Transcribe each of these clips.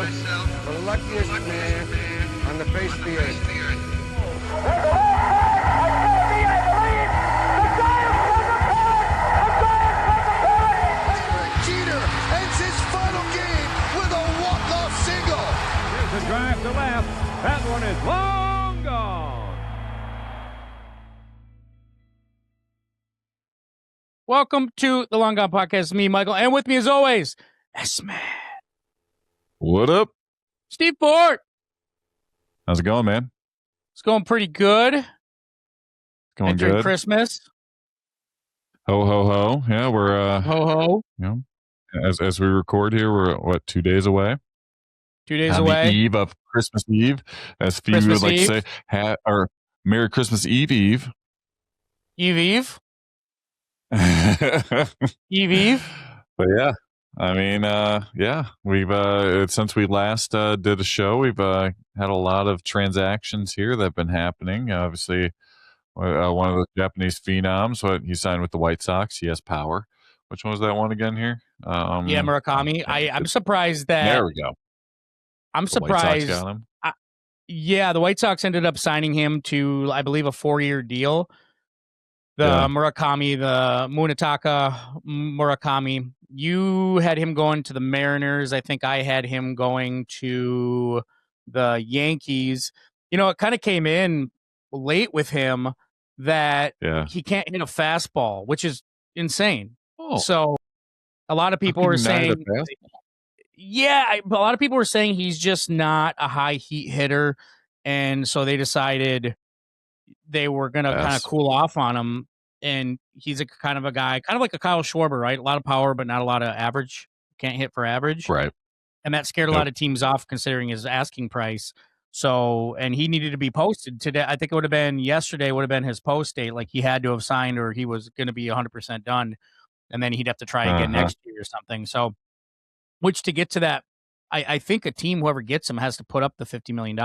myself the luckiest man on the face of the earth. Jeter ends his final game with a walk-off single. Here's a drive to left. That one is long gone. Welcome to the Long Gone Podcast. Me, Michael, and with me as always, S-Man. What up? Steve Ford. How's it going, man? It's going pretty good. Going Entering good. Christmas. Ho, ho, ho. Yeah, we're, Ho, ho. you know, as we record here, we're, 2 days away? 2 days On away. the eve of Christmas Eve, as Phoebe Christmas would like Eve. to say, or Merry Christmas Eve, Eve. Eve. Eve. But yeah, I mean, yeah, we've since we last did a show, we've had a lot of transactions here that have been happening. Obviously, one of the Japanese phenoms, he signed with the White Sox. He has power. Which one was that one again here? Yeah, Murakami. I'm surprised that. There we go. I'm The White Sox surprised. got him. Yeah, the White Sox ended up signing him to, I believe, a 4-year deal. The Murakami, the Munetaka Murakami, you had him going to the Mariners. I think I had him going to the Yankees. You know, it kind of came in late with him that he can't hit a fastball, which is insane. Oh. So a lot of people were saying, a lot of people were saying he's just not a high heat hitter. And so they decided they were going to kind of cool off on him. And he's a kind of a guy, kind of like a Kyle Schwarber, right? A lot of power, but not a lot of average. Can't hit for average. Right. And that scared a lot of teams off considering his asking price. So, and he needed to be posted today. I think it would have been yesterday, would have been his post date. Like he had to have signed or he was going to be 100% done. And then he'd have to try again next year or something. So, which to get to that, I think a team, whoever gets him, has to put up the $50 million.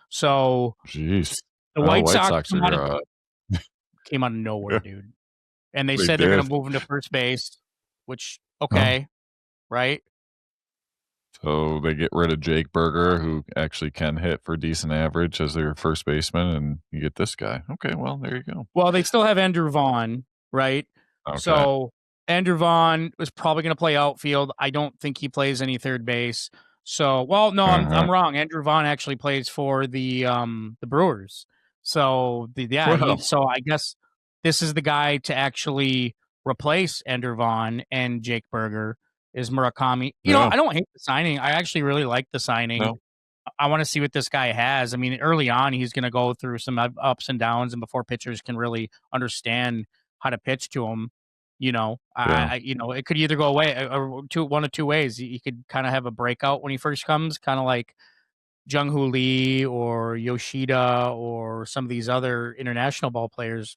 So, jeez. The White Sox are, came out of nowhere, dude. And they said they're going to move him to first base, which, right? So they get rid of Jake Berger, who actually can hit for decent average as their first baseman, and you get this guy. Okay, well, there you go. Well, they still have Andrew Vaughn, right? Okay. So Andrew Vaughn was probably going to play outfield. I don't think he plays any third base. So, well, no, I'm wrong. Andrew Vaughn actually plays for the Brewers. So, so I guess this is the guy to actually replace Andrew Vaughn and Jake Berger is Murakami. You know, I don't hate the signing. I actually really like the signing. No. I want to see what this guy has. I mean, early on, he's going to go through some ups and downs, and before pitchers can really understand how to pitch to him, you know, it could either go away or one of two ways. He could kind of have a breakout when he first comes, kind of like Jung-Hoo Lee or Yoshida or some of these other international ball players,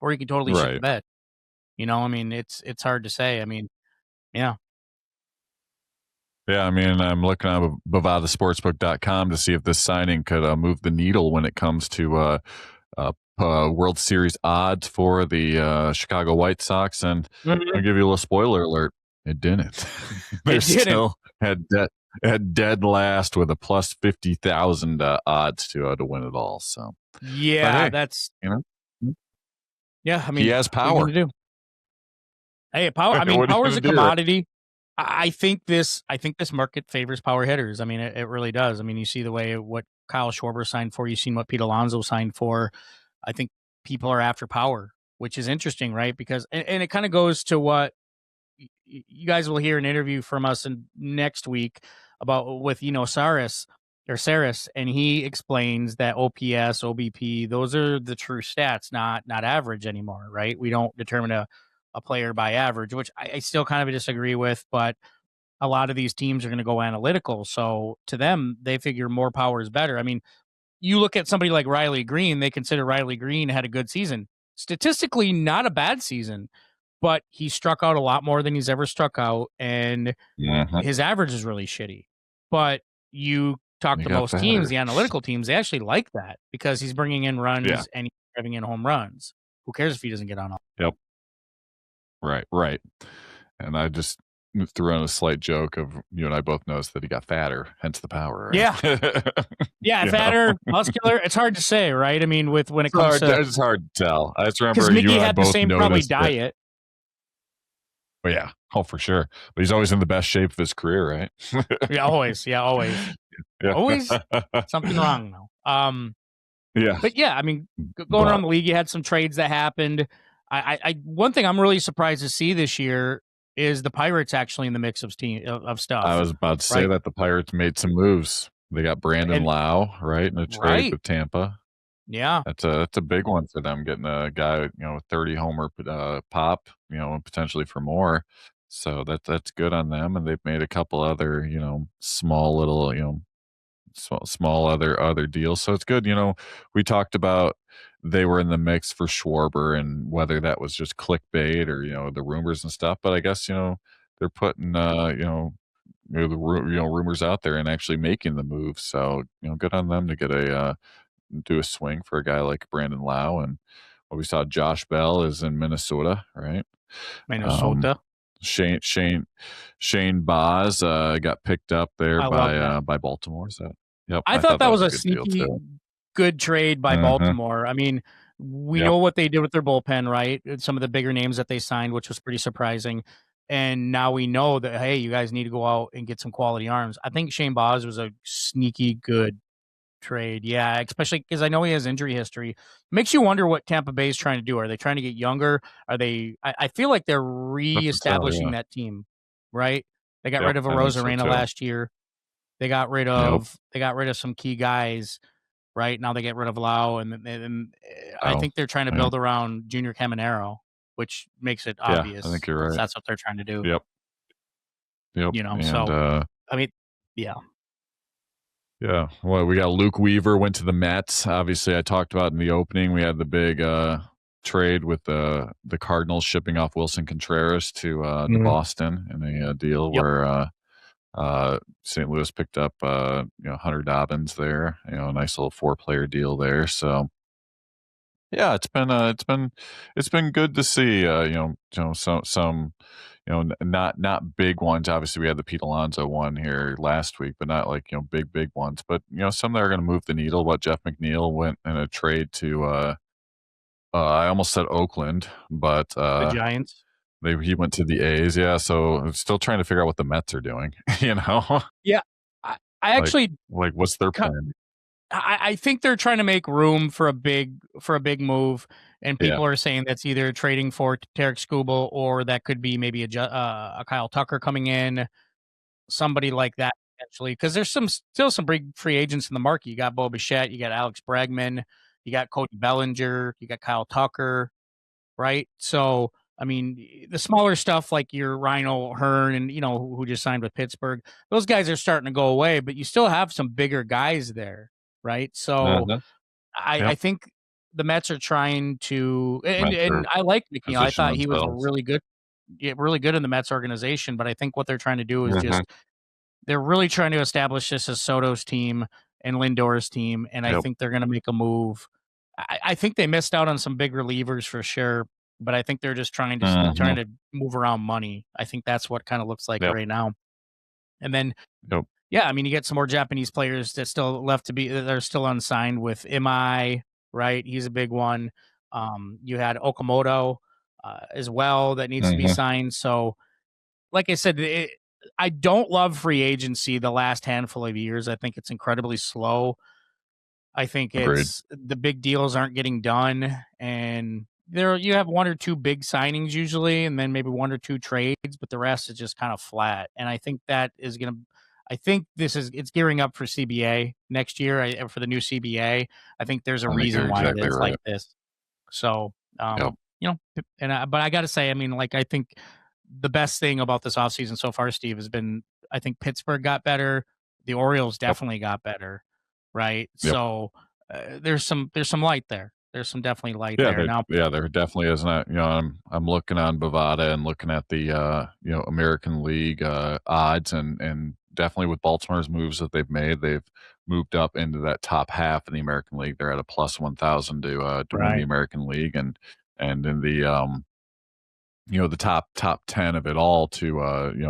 or he could totally shit the bed. You know, I mean, it's hard to say. I mean, yeah. Yeah, I mean, I'm looking on bovadasportsbook.com to see if this signing could move the needle when it comes to World Series odds for the Chicago White Sox. And I'll give you a little spoiler alert. It didn't. They're still had dead last with a plus 50,000 odds to win it all. So yeah, hey, that's yeah. I mean, he has power. Hey, power. I mean, power is a commodity. I think this market favors power hitters. I mean, it really does. I mean, you see the way what Kyle Schwarber signed for. You've seen what Pete Alonso signed for. I think people are after power, which is interesting, right? Because and it kind of goes to what you guys will hear an interview from us next week about with Saris, and he explains that OPS, OBP, those are the true stats, not average anymore, right? We don't determine a player by average, which I still kind of disagree with, but a lot of these teams are going to go analytical. So to them, they figure more power is better. I mean, you look at somebody like Riley Green, they consider Riley Green had a good season. Statistically, not a bad season, but he struck out a lot more than he's ever struck out, and his average is really shitty. But you talk to most teams, the analytical teams, they actually like that because he's bringing in runs and he's driving in home runs. Who cares if he doesn't get on? Yep. Right. And I just, threw in a slight joke of you and I both noticed that he got fatter, hence the power. Right? Yeah, fatter, muscular. It's hard to say, right? I mean, when it comes to it's hard to tell. I just remember because you Mickey and I had the both same probably noticed that. diet. Oh yeah, for sure. But he's always in the best shape of his career, right? always. Yeah. Always something wrong though. Yeah. But yeah, I mean, going around the league, you had some trades that happened. I one thing I'm really surprised to see this year is the Pirates actually in the mix of stuff. I was about to say that the Pirates made some moves. They got Brandon Lau, right, in a trade with Tampa. Yeah, that's a big one for them, getting a guy, 30 homer pop, potentially for more. So that's good on them, and they've made a couple other, small little, small other deals. So it's good. We talked about they were in the mix for Schwarber and whether that was just clickbait or the rumors and stuff. But I guess they're putting the rumors out there and actually making the move. So good on them to get do a swing for a guy like Brandon Lau. And what we saw, Josh Bell is in Minnesota, right? Minnesota. Shane Baz got picked up there by Baltimore. So yep, I thought that was a sneaky good trade by Baltimore. I mean, we know what they did with their bullpen, right? Some of the bigger names that they signed, which was pretty surprising. And now we know that, hey, you guys need to go out and get some quality arms. I think Shane Baz was a sneaky good trade. Yeah, especially because I know he has injury history. Makes you wonder what Tampa Bay is trying to do. Are they trying to get younger? Are they? I feel like they're reestablishing that team, right? They got rid of Arozarena last year. They got rid of some key guys. Right now, they get rid of Lau, and I think they're trying to build around Junior Caminero, which makes it obvious. I think you're right. That's what they're trying to do. Yep. And, so I mean, yeah. Yeah. Well, we got Luke Weaver went to the Mets. Obviously, I talked about in the opening. We had the big trade with the Cardinals shipping off Wilson Contreras to Boston in a deal where St. Louis picked up Hunter Dobbins there. A nice little 4-player deal there. So yeah, it's been good to see. Some not big ones. Obviously, we had the Pete Alonso one here last week, but not like big ones. But some that are going to move the needle. What Jeff McNeil went in a trade to. I almost said Oakland, but the Giants. He went to the A's. Yeah, so I'm still trying to figure out what the Mets are doing. Yeah, I actually like what's their plan? I think they're trying to make room for a big move, and people are saying that's either trading for Tarek Skubal or that could be maybe a Kyle Tucker coming in, somebody like that potentially. Because there's still some big free agents in the market. You got Bo Bichette, you got Alex Bregman, you got Cody Bellinger, you got Kyle Tucker, right? So I mean, the smaller stuff like your Rhino Hearn and who just signed with Pittsburgh, those guys are starting to go away, but you still have some bigger guys there. Right. So I think the Mets are trying to, and I like McNeil. I thought he was really good in the Mets organization, but I think what they're trying to do is they're really trying to establish this as Soto's team and Lindor's team. And I think they're going to make a move. I think they missed out on some big relievers for sure, but I think they're just trying to move around money. I think that's what kind of looks like right now. And then, yeah, I mean, you get some more Japanese players that still left to be that are still unsigned with Imai, right? He's a big one. You had Okamoto as well that needs to be signed. So, like I said, I don't love free agency the last handful of years. I think it's incredibly slow. I think the big deals aren't getting done, and you have one or two big signings usually, and then maybe one or two trades, but the rest is just kind of flat. And I think that is going to. I think it's gearing up for CBA next year for the new CBA. I think there's a reason why it is like this. So, but I got to say, I mean, like, I think the best thing about this offseason so far, Steve, has been, I think Pittsburgh got better. The Orioles definitely got better. Right. So there's some light there. There's some definitely light there now. Yeah, there definitely is. I'm looking on Bovada and looking at the American League odds and definitely with Baltimore's moves that they've made, they've moved up into that top half of the American League. They're at a plus 1,000 to win the American League, and in the the top 10 of it all to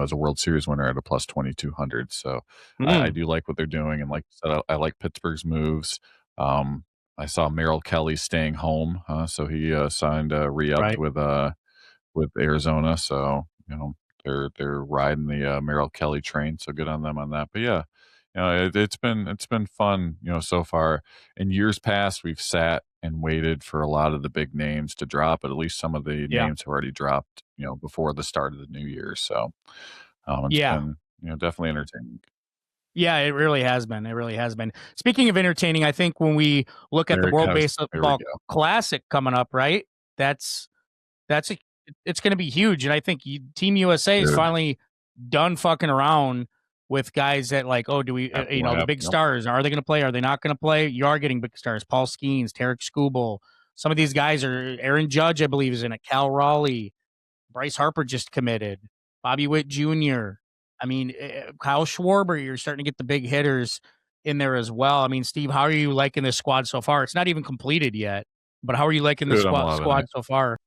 as a World Series winner at a plus 2200. So I do like what they're doing, and like you said, I like Pittsburgh's moves. I saw Merrill Kelly staying home, so he signed re-upped Right. with Arizona. So they're riding the Merrill Kelly train. So good on them on that. But yeah, it's been fun, so far. In years past, we've sat and waited for a lot of the big names to drop, but at least some of the Yeah. names have already dropped, before the start of the new year. So it's Yeah. been, definitely entertaining. Yeah, it really has been. It really has been. Speaking of entertaining, I think when we look at the World There we Baseball go. Classic coming up, right? It's going to be huge, and I think Team USA is Dude. finally done fucking around with guys that like, oh, do we, the big stars, are they going to play? Are they not going to play? You are getting big stars. Paul Skeens, Tarek Skubal. Some of these guys are Aaron Judge, I believe, is in it. Cal Raleigh, Bryce Harper just committed. Bobby Witt Jr. I mean, Kyle Schwarber. You're starting to get the big hitters in there as well. I mean, Steve, how are you liking this squad so far? It's not even completed yet, but how are you liking the squad so far?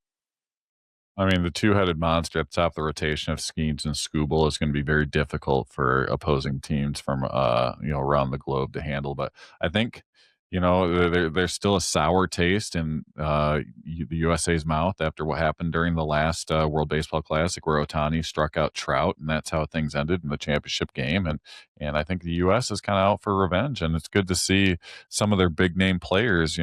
I mean, the two-headed monster at the top of the rotation of Skeens and Skubal is going to be very difficult for opposing teams from around the globe to handle. But I think there's still a sour taste in the USA's mouth after what happened during the last World Baseball Classic, where Ohtani struck out Trout, and that's how things ended in the championship game. And I think the U.S. is kind of out for revenge, and it's good to see some of their big name players,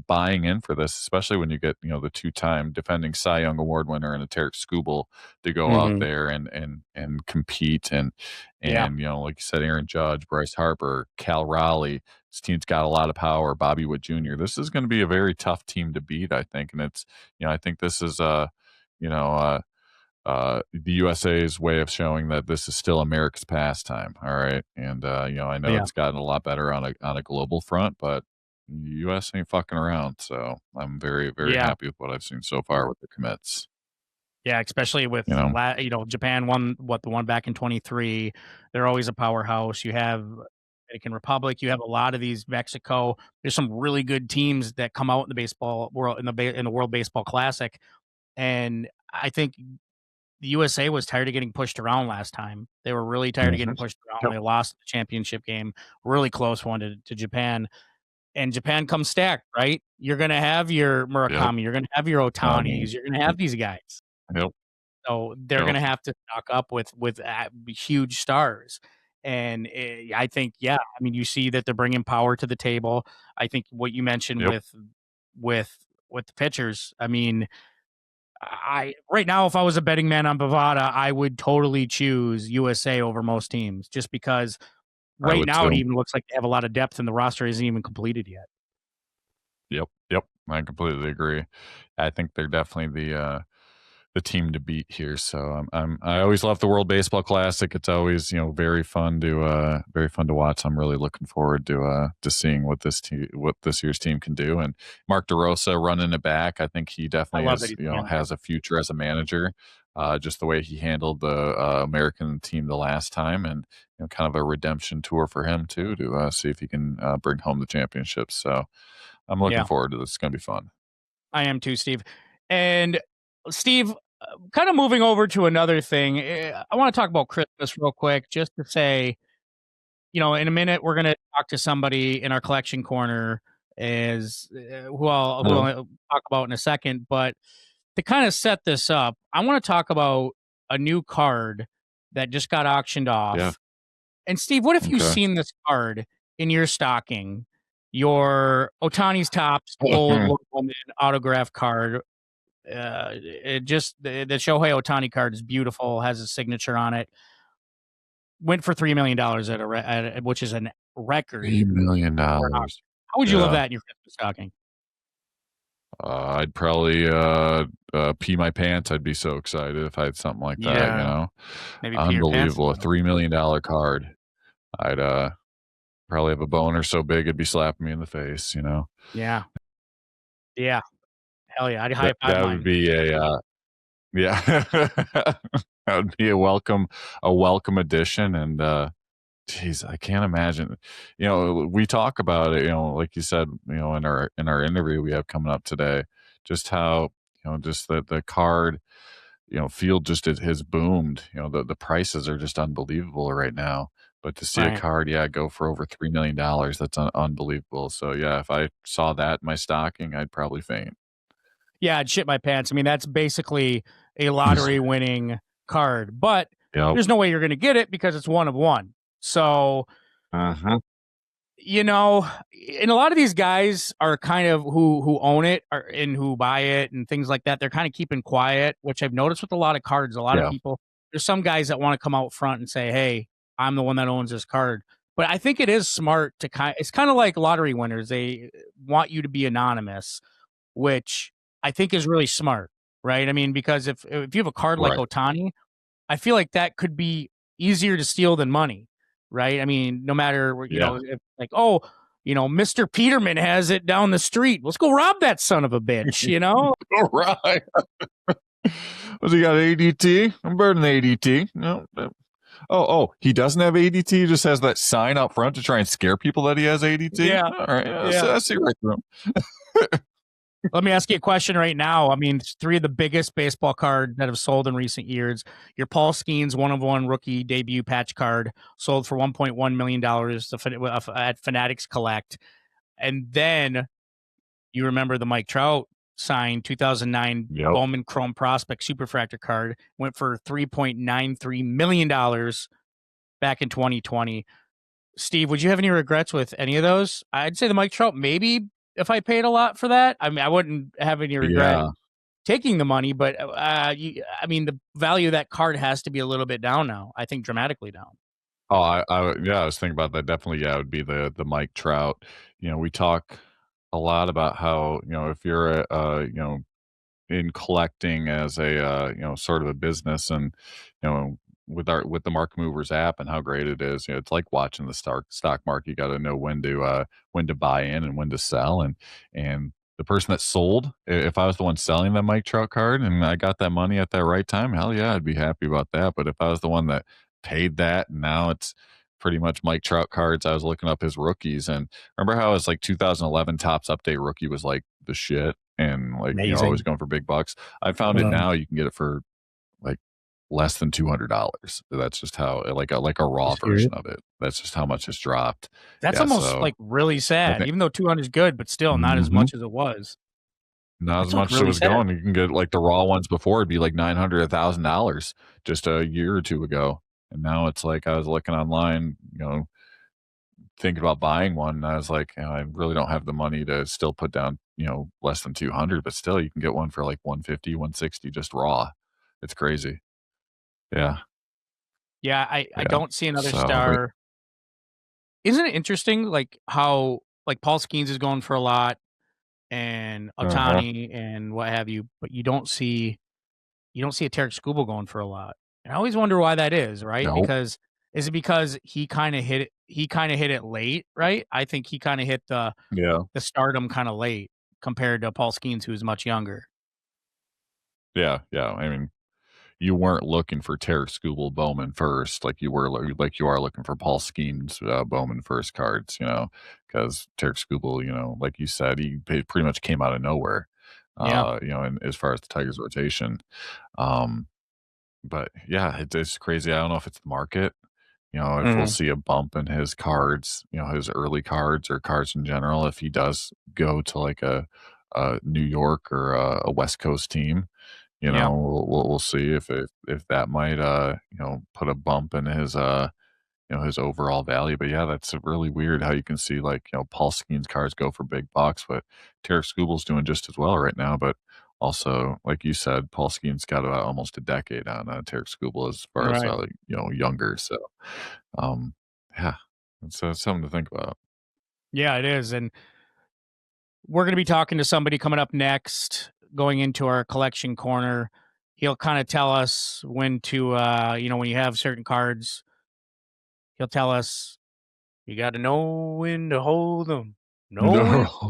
buying in for this, especially when you get, the two-time defending Cy Young Award winner and a Tarek Skubal to go out there and compete. And like you said, Aaron Judge, Bryce Harper, Cal Raleigh. This team's got a lot of power. Bobby Witt Jr. This is going to be a very tough team to beat, I think. And it's, I think this is, the USA's way of showing that this is still America's pastime. All right. And, I know it's gotten a lot better on a global front, but the US ain't fucking around. So I'm very, very happy with what I've seen so far with the commits. Yeah, especially with Japan won the one back in 23. They're always a powerhouse. You have Dominican Republic. You have a lot of these. Mexico. There's some really good teams that come out in the baseball world in the World Baseball Classic, and I think the USA was tired of getting pushed around last time. They were really tired of getting pushed around. They lost the championship game, really close one to Japan. And Japan comes stacked, right? You're going to have your Murakami. You're going to have your Ohtanis. You're going to have these guys. Yep. So they're going to have to stock up with huge stars. And I think, I mean, you see that they're bringing power to the table. I think what you mentioned with the pitchers, I mean, right now, if I was a betting man on Bovada, I would totally choose USA over most teams, just because right now it even looks like they have a lot of depth and the roster isn't even completed yet. Yep. I completely agree. I think they're definitely the team to beat here. So I always love the World Baseball Classic. It's always very fun to watch. I'm really looking forward to seeing what this year's team can do. And Mark DeRosa running it back, I think he definitely has a future as a manager. Just the way he handled the American team the last time, and kind of a redemption tour for him too, to see if he can bring home the championship. So I'm looking forward to this. It's going to be fun. I am too, Steve. And Steve, kind of moving over to another thing, I want to talk about Christmas real quick, just to say, in a minute, we're going to talk to somebody in our collection corner who I'll talk about in a second. But to kind of set this up, I want to talk about a new card that just got auctioned off. Yeah. And Steve, what if you've seen this card in your stocking? Your Ohtani's Topps gold Logoman autograph card. The Shohei Ohtani card is beautiful, has a signature on it. Went for $3 million which is a record. $3 million. How would you love that in your Christmas stocking? I'd probably pee my pants. I'd be so excited if I had something like that. Maybe unbelievable. A $3 million card. I'd probably have a boner so big it'd be slapping me in the face. Yeah. Hell yeah! I'd high five. That would be that would be a welcome addition. And geez, I can't imagine. We talk about it. Like you said, in our interview we have coming up today, just how just the card. field just has boomed. The prices are just unbelievable right now. But to see a card, go for over $3 million, that's unbelievable. So, if I saw that in my stocking, I'd probably faint. Yeah, I'd shit my pants. I mean, that's basically a lottery winning card, but there's no way you're going to get it because it's one of one. So, and a lot of these guys are kind of who own it and who buy it and things like that. They're kind of keeping quiet, which I've noticed with a lot of cards. A lot of people, there's some guys that want to come out front and say, hey, I'm the one that owns this card. But I think it is smart to it's kind of like lottery winners. They want you to be anonymous, which I think is really smart, right? I mean, because if you have a card like Ohtani, I feel like that could be easier to steal than money, right? I mean, no matter, if Mr. Peterman has it down the street. Let's go rob that son of a bitch, Right. What's he got, ADT? I'm better than ADT. No. Oh, he doesn't have ADT. He just has that sign up front to try and scare people that he has ADT. Yeah. All right. I see right through him. Let me ask you a question right now. I mean, three of the biggest baseball cards that have sold in recent years. Your Paul Skeens 1/1 rookie debut patch card sold for $1.1 million at Fanatics Collect. And then you remember the Mike Trout signed 2009 Bowman Chrome Prospect Superfractor card, went for $3.93 million back in 2020. Steve, would you have any regrets with any of those? I'd say the Mike Trout, maybe if I paid a lot for that. I mean, I wouldn't have any regret taking the money, but the value of that card has to be a little bit down now. I think dramatically down. Oh, I was thinking about that. Definitely, it would be the Mike Trout. We talk a lot about how, if you're in collecting as a sort of a business, and with the Mark Movers app and how great it is, it's like watching the stock market. You got to know when to buy in and when to sell, and the person that sold, if I was the one selling that Mike Trout card and I got that money at that right time, hell yeah, I'd be happy about that. But if I was the one that paid that, and now it's pretty much Mike Trout cards, I was looking up his rookies, and remember how it was like 2011 Topps Update rookie was like the shit, and like always going for big bucks. I found it now you can get it for like less than $200. That's just how like a raw version of it. That's just how much it's dropped. That's almost like really sad. Even though 200 is good, but still not as much as it was. Not as much as it was going. You can get like the raw ones before, it'd be like $900, $1,000 just a year or two ago. And now it's like, I was looking online, thinking about buying one, and I was like, I really don't have the money to still put down, less than 200, but still you can get one for like 150, 160 just raw. It's crazy. Yeah. Yeah, I don't see another star. Isn't it interesting, like how like Paul Skeens is going for a lot, and Ohtani and what have you, but you don't see a Tarek Skubal going for a lot. And I always wonder why that is, right? Nope. Because is it because he kind of hit it late, right? I think he kind of hit the stardom kind of late compared to Paul Skeens, who's much younger. Yeah. I mean, you weren't looking for Tarek Skubal Bowman first, like you are looking for Paul Skeens Bowman first cards, because Tarek Skubal, like you said, he pretty much came out of nowhere, and as far as the Tigers rotation. But yeah, it's crazy. I don't know if it's the market, if we'll see a bump in his cards, his early cards or cards in general, if he does go to like a New York or a West Coast team. We'll see if that might put a bump in his his overall value. But yeah, that's really weird how you can see like Paul Skeens cards go for big bucks, but Tarek Skubal's doing just as well right now. But also, like you said, Paul Skeens got about almost a decade on Tarek Skubal as far as younger. So yeah, it's something to think about. Yeah, it is, and we're going to be talking to somebody coming up next, going into our collection corner. He'll kind of tell us when to, when you have certain cards, he'll tell us you got to know when to hold them. Know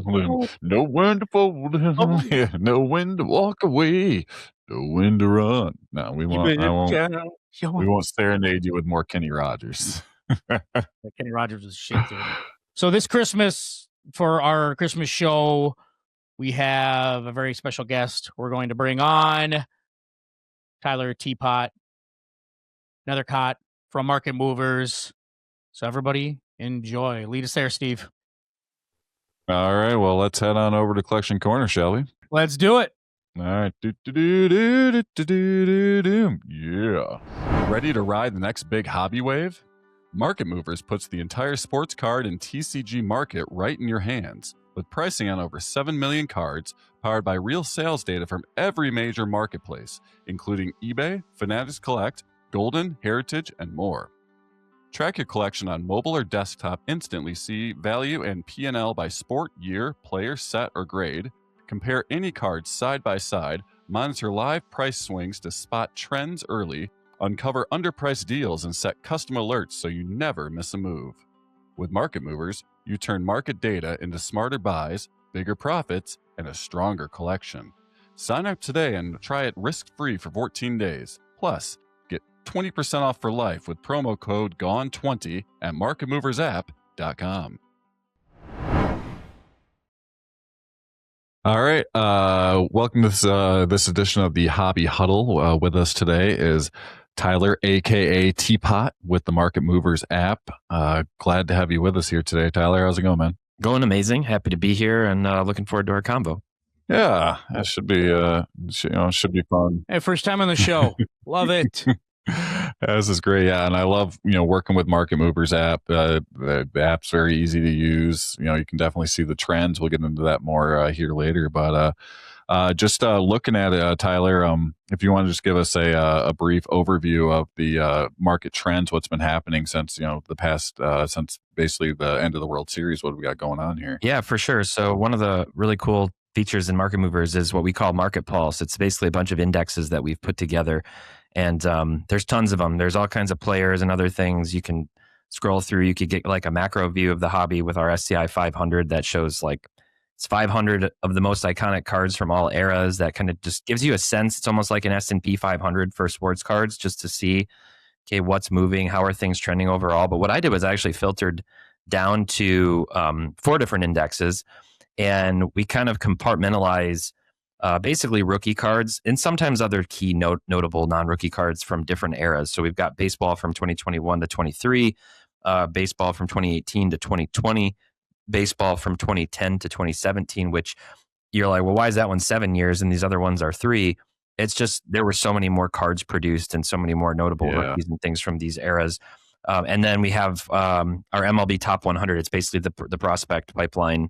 when to fold them. Know when to walk away. Know when to run. No, we won't serenade you with more Kenny Rogers. Kenny Rogers is shit, dude. So this Christmas, for our Christmas show, we have a very special guest we're going to bring on. Tyler Teapot, Nethercott from Market Movers. So everybody enjoy. Lead us there, Steve. All right. Well, let's head on over to Collection Corner, shall we? Let's do it. All right. Yeah. Ready to ride the next big hobby wave? Market Movers puts the entire sports card and TCG market right in your hands, with pricing on over 7 million cards, powered by real sales data from every major marketplace, including eBay, Fanatics Collect, Golden, Heritage, and more. Track your collection on mobile or desktop, instantly see value and P&L by sport, year, player, set, or grade, compare any cards side by side, monitor live price swings to spot trends early, uncover underpriced deals, and set custom alerts so you never miss a move. With Market Movers, you turn market data into smarter buys, bigger profits, and a stronger collection. Sign up today and try it risk-free for 14 days. Plus, get 20% off for life with promo code GONE20 at marketmoversapp.com. All right. Welcome to this edition of the Hobby Huddle. With us today is Tyler, a.k.a. Teapot, with the Market Movers app. Glad to have you with us here today, Tyler. How's it going, man? Going amazing. Happy to be here and looking forward to our combo. Yeah, that should be should be fun. Hey, first time on the show. Love it. This is great. Yeah, and I love working with Market Movers app. The app's very easy to use. You can definitely see the trends. We'll get into that more here later. But just looking at it, Tyler, if you want to just give us a brief overview of the market trends, what's been happening since the past since basically the end of the World Series. What have we got going on here? Yeah, for sure. So one of the really cool features in Market Movers is what we call Market Pulse. It's basically a bunch of indexes that we've put together. And there's tons of them. There's all kinds of players and other things you can scroll through. You could get like a macro view of the hobby with our SCI 500 that shows like it's 500 of the most iconic cards from all eras. That kind of just gives you a sense. It's almost like an S&P 500 for sports cards, just to see, okay, what's moving, how are things trending overall. But what I did was I actually filtered down to 4 different indexes, and we kind of compartmentalize basically rookie cards and sometimes other key notable non-rookie cards from different eras. So we've got baseball from 2021 to 23, baseball from 2018 to 2020, baseball from 2010 to 2017, which you're like, well, why is that one 7 years and these other ones are 3? It's just there were so many more cards produced and so many more notable rookies and things from these eras. And then we have our MLB Top 100. It's basically the prospect pipeline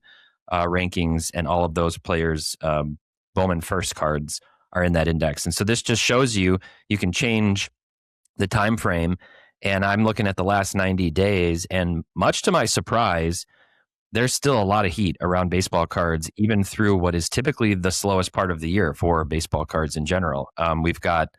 rankings, and all of those players' Bowman first cards are in that index. And so this just shows you can change the time frame. And I'm looking at the last 90 days, and much to my surprise, there's still a lot of heat around baseball cards, even through what is typically the slowest part of the year for baseball cards in general. We've got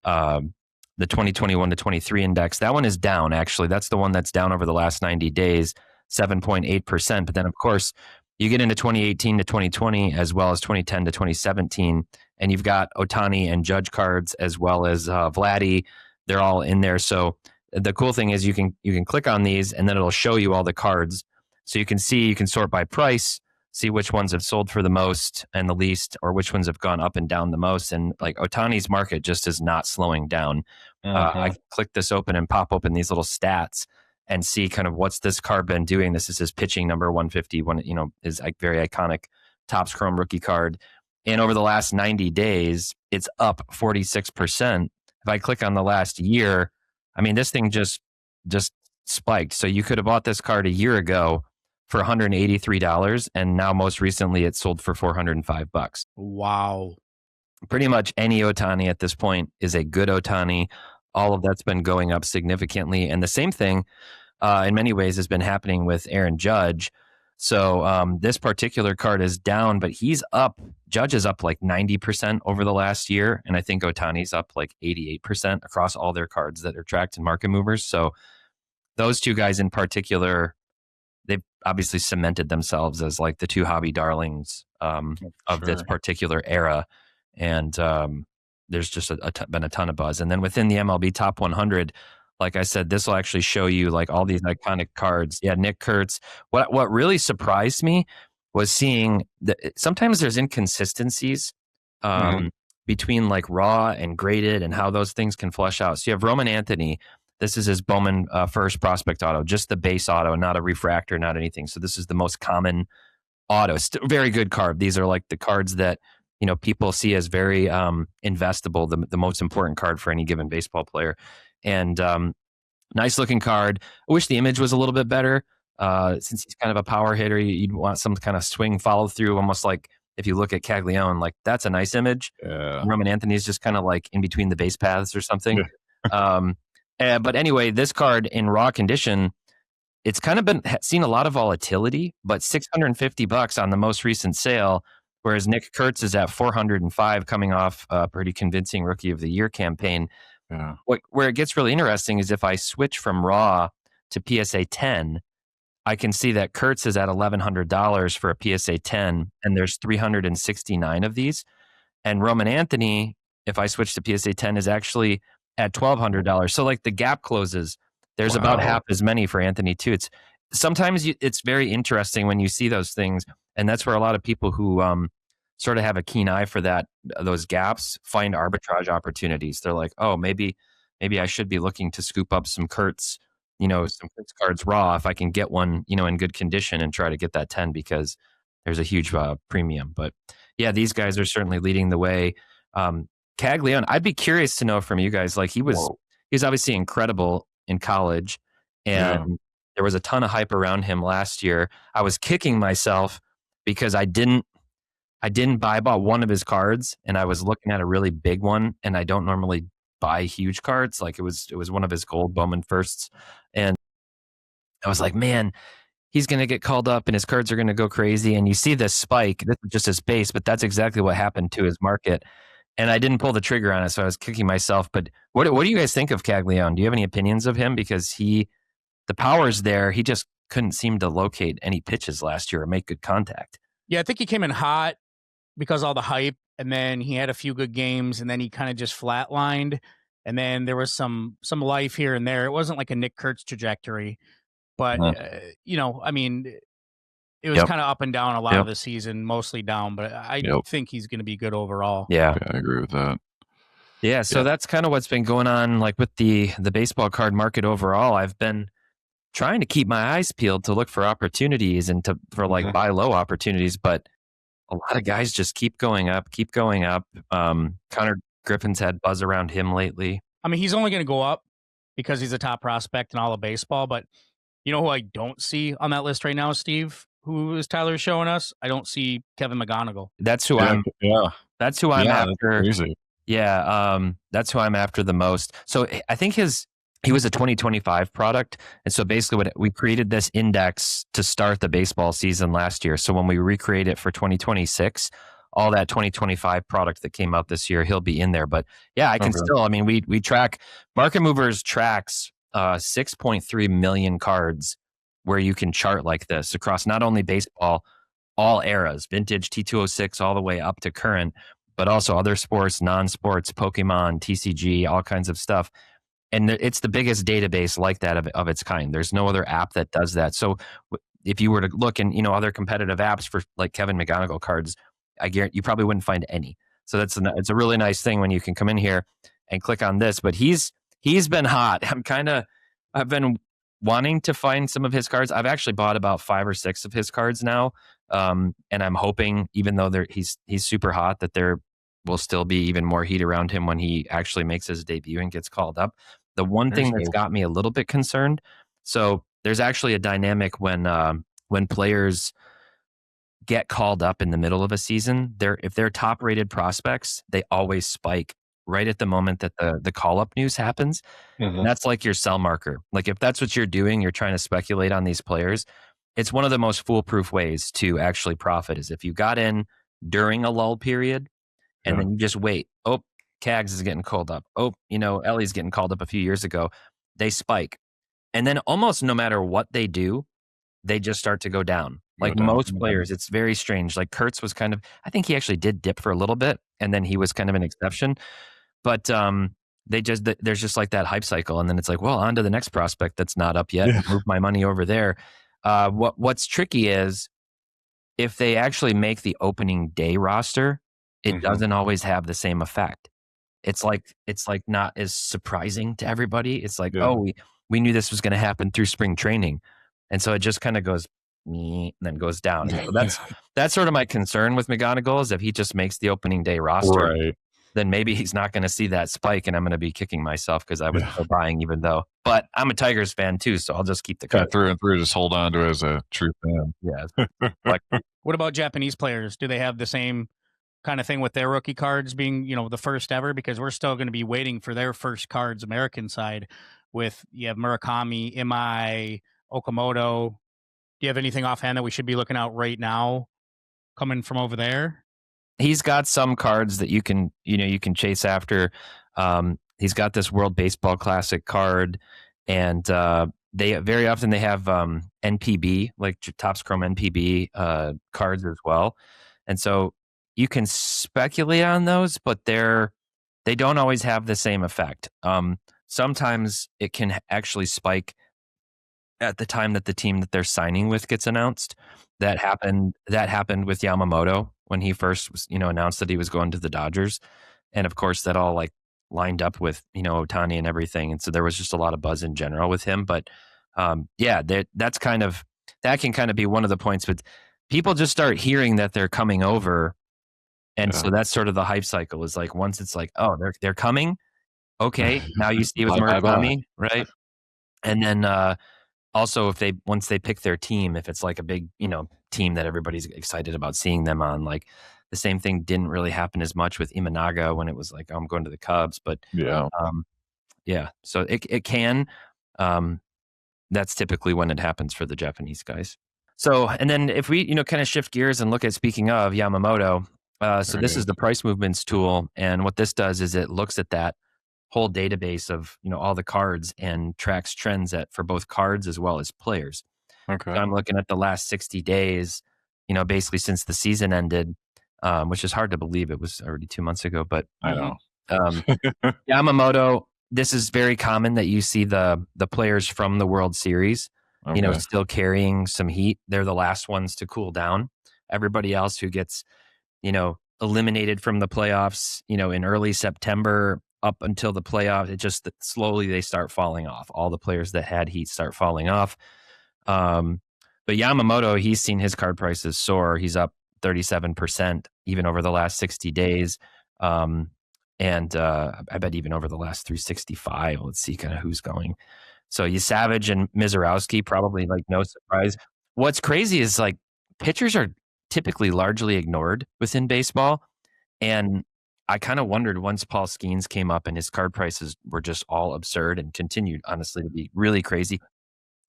the 2021 to 23 index. That one is down, actually. That's the one that's down over the last 90 days, 7.8%. But then, of course, you get into 2018 to 2020, as well as 2010 to 2017, and you've got Ohtani and Judge cards, as well as Vladdy. They're all in there. So the cool thing is you can click on these, and then it'll show you all the cards. So you can sort by price, see which ones have sold for the most and the least, or which ones have gone up and down the most. And like Ohtani's market just is not slowing down. I click this open and pop open these little stats and see kind of what's this card been doing. This is his pitching number 150, is like very iconic Topps Chrome rookie card. And over the last 90 days, it's up 46%. If I click on the last year, I mean, this thing just spiked. So you could have bought this card a year ago for $183, and now most recently it sold for $405. Wow. Pretty much any Ohtani at this point is a good Ohtani. All of that's been going up significantly. And the same thing in many ways has been happening with Aaron Judge. So this particular card is down, but he's up. Judge is up like 90% over the last year. And I think Ohtani's up like 88% across all their cards that are tracked in Market Movers. So those two guys in particular, they've obviously cemented themselves as like the two hobby darlings of this particular era. And there's just been a ton of buzz. And then within the MLB Top 100, like I said, this will actually show you like all these iconic cards. Yeah, Nick Kurtz. What really surprised me was seeing that sometimes there's inconsistencies between like raw and graded and how those things can flush out. So you have Roman Anthony. This is his Bowman first prospect auto, just the base auto, not a refractor, not anything. So this is the most common auto. Still very good card. These are like the cards that, you know, people see as very investable, the most important card for any given baseball player. And nice looking card. I wish the image was a little bit better. Since he's kind of a power hitter, you'd want some kind of swing follow through, almost like if you look at Caglione, like that's a nice image. Yeah. Roman Anthony is just kind of like in between the base paths or something. But anyway, this card in raw condition, it's kind of been seen a lot of volatility, but $650 on the most recent sale, whereas Nick Kurtz is at $405 coming off a pretty convincing Rookie of the Year campaign. Yeah. Where it gets really interesting is if I switch from raw to PSA 10, I can see that Kurtz is at $1,100 for a PSA 10, and there's 369 of these. And Roman Anthony, if I switch to PSA 10, is actually at $1,200. So like the gap closes. There's about half as many for Anthony too. It's sometimes it's very interesting when you see those things, and that's where a lot of people who sort of have a keen eye for those gaps find arbitrage opportunities. They're like, oh, maybe I should be looking to scoop up some Kurtz, some Kurtz cards raw if I can get one, in good condition and try to get that 10 because there's a huge premium. But yeah, these guys are certainly leading the way. Caglione, I'd be curious to know from you guys, like he was obviously incredible in college, and there was a ton of hype around him last year. I was kicking myself because I bought one of his cards, and I was looking at a really big one, and I don't normally buy huge cards. Like it was one of his gold Bowman firsts, and I was like, man, he's going to get called up and his cards are going to go crazy. And you see this spike. This is just his base, but that's exactly what happened to his market. And I didn't pull the trigger on it, so I was kicking myself. But what do you guys think of Caglione? Do you have any opinions of him? Because the power's there. He just couldn't seem to locate any pitches last year or make good contact. Yeah, I think he came in hot because of all the hype, and then he had a few good games, and then he kind of just flatlined. And then there was some life here and there. It wasn't like a Nick Kurtz trajectory, but I mean, it was kind of up and down a lot of the season, mostly down. But I think he's going to be good overall. Yeah, I agree with that. Yeah, so that's kind of what's been going on, like with the baseball card market overall. I've been trying to keep my eyes peeled to look for opportunities and for buy low opportunities, but a lot of guys just keep going up. Connor Griffin's had buzz around him lately. I mean, he's only going to go up because he's a top prospect in all of baseball. But you know who I don't see on that list right now, Steve? Who is Tyler showing us? I don't see Kevin McGonigal. That's who I'm. Yeah, that's who I'm after. That's crazy. Yeah, that's who I'm after the most. So I think he was a 2025 product. And so basically we created this index to start the baseball season last year. So when we recreate it for 2026, all that 2025 product that came out this year, he'll be in there. But yeah, I can still, I mean, we track, Market Movers tracks 6.3 million cards where you can chart like this across not only baseball, all eras, vintage, T206, all the way up to current, but also other sports, non-sports, Pokemon, TCG, all kinds of stuff. And it's the biggest database like that of its kind. There's no other app that does that. So if you were to look in, other competitive apps for like Kevin McGonigal cards, I guarantee you probably wouldn't find any. So it's a really nice thing when you can come in here and click on this. But he's been hot. I've been wanting to find some of his cards. I've actually bought about 5 or 6 of his cards now. And I'm hoping, even though he's super hot, that there will still be even more heat around him when he actually makes his debut and gets called up. The one thing that's got me a little bit concerned, so there's actually a dynamic when players get called up in the middle of a season, if they're top rated prospects, they always spike right at the moment that the call up news happens. And that's like your sell marker. Like if that's what you're doing, you're trying to speculate on these players. It's one of the most foolproof ways to actually profit is if you got in during a lull period and then you just wait. Oh, Cags is getting called up. Oh, Ellie's getting called up a few years ago. They spike. And then almost no matter what they do, they just start to go down. Like most players, it's very strange. Like Kurtz was I think he actually did dip for a little bit, and then he was kind of an exception. But there's just like that hype cycle, and then it's like, well, on to the next prospect that's not up yet. Yeah. Move my money over there. What's tricky is if they actually make the opening day roster, it doesn't always have the same effect. It's like not as surprising to everybody. It's like, oh, we knew this was going to happen through spring training. And so it just kind of goes and then goes down. And so that's sort of my concern with McGonigal, is if he just makes the opening day roster, then maybe he's not going to see that spike, and I'm going to be kicking myself because I was still buying even though. But I'm a Tigers fan too, so I'll just keep the card. Through and through, just hold on to it as a true fan. Yeah. What about Japanese players? Do they have the same kind of thing with their rookie cards being, the first ever? Because we're still going to be waiting for their first cards, American side, with you have Murakami, Imai, Okamoto. Do you have anything offhand that we should be looking out right now coming from over there? He's got some cards that you can chase after. He's got this World Baseball Classic card, and they very often have NPB, like Topps Chrome NPB cards as well. And so you can speculate on those, but they don't always have the same effect. Sometimes it can actually spike at the time that the team that they're signing with gets announced. That happened with Yamamoto when he first was, announced that he was going to the Dodgers. And of course that all lined up with, Ohtani and everything. And so there was just a lot of buzz in general with him. But that can kind of be one of the points, but people just start hearing that they're coming over. And so that's sort of the hype cycle, is like, once it's like, oh, they're coming. Okay. Now you see with Murakami, right? And then, also, once they pick their team, if it's like a big, team that everybody's excited about seeing them on, like the same thing didn't really happen as much with Imanaga when it was like, oh, I'm going to the Cubs. But so it can. That's typically when it happens for the Japanese guys. So, and then if we, kind of shift gears and look at, speaking of Yamamoto, this is the price movements tool, and what this does is it looks at that whole database of all the cards and tracks trends for both cards as well as players. Okay. So I'm looking at the last 60 days, basically since the season ended, which is hard to believe. It was already 2 months ago, but I know. Yamamoto, this is very common that you see the players from the World Series, still carrying some heat. They're the last ones to cool down. Everybody else who gets, eliminated from the playoffs, in early September up until the playoffs, it just slowly they start falling off. All the players that had heat start falling off. But Yamamoto, he's seen his card prices soar. He's up 37% even over the last 60 days. And I bet even over the last 365. Let's see kind of who's going. So you Savage and Mizorowski, probably no surprise. What's crazy is pitchers are typically largely ignored within baseball. And I kind of wondered, once Paul Skeens came up and his card prices were just all absurd and continued, honestly, to be really crazy.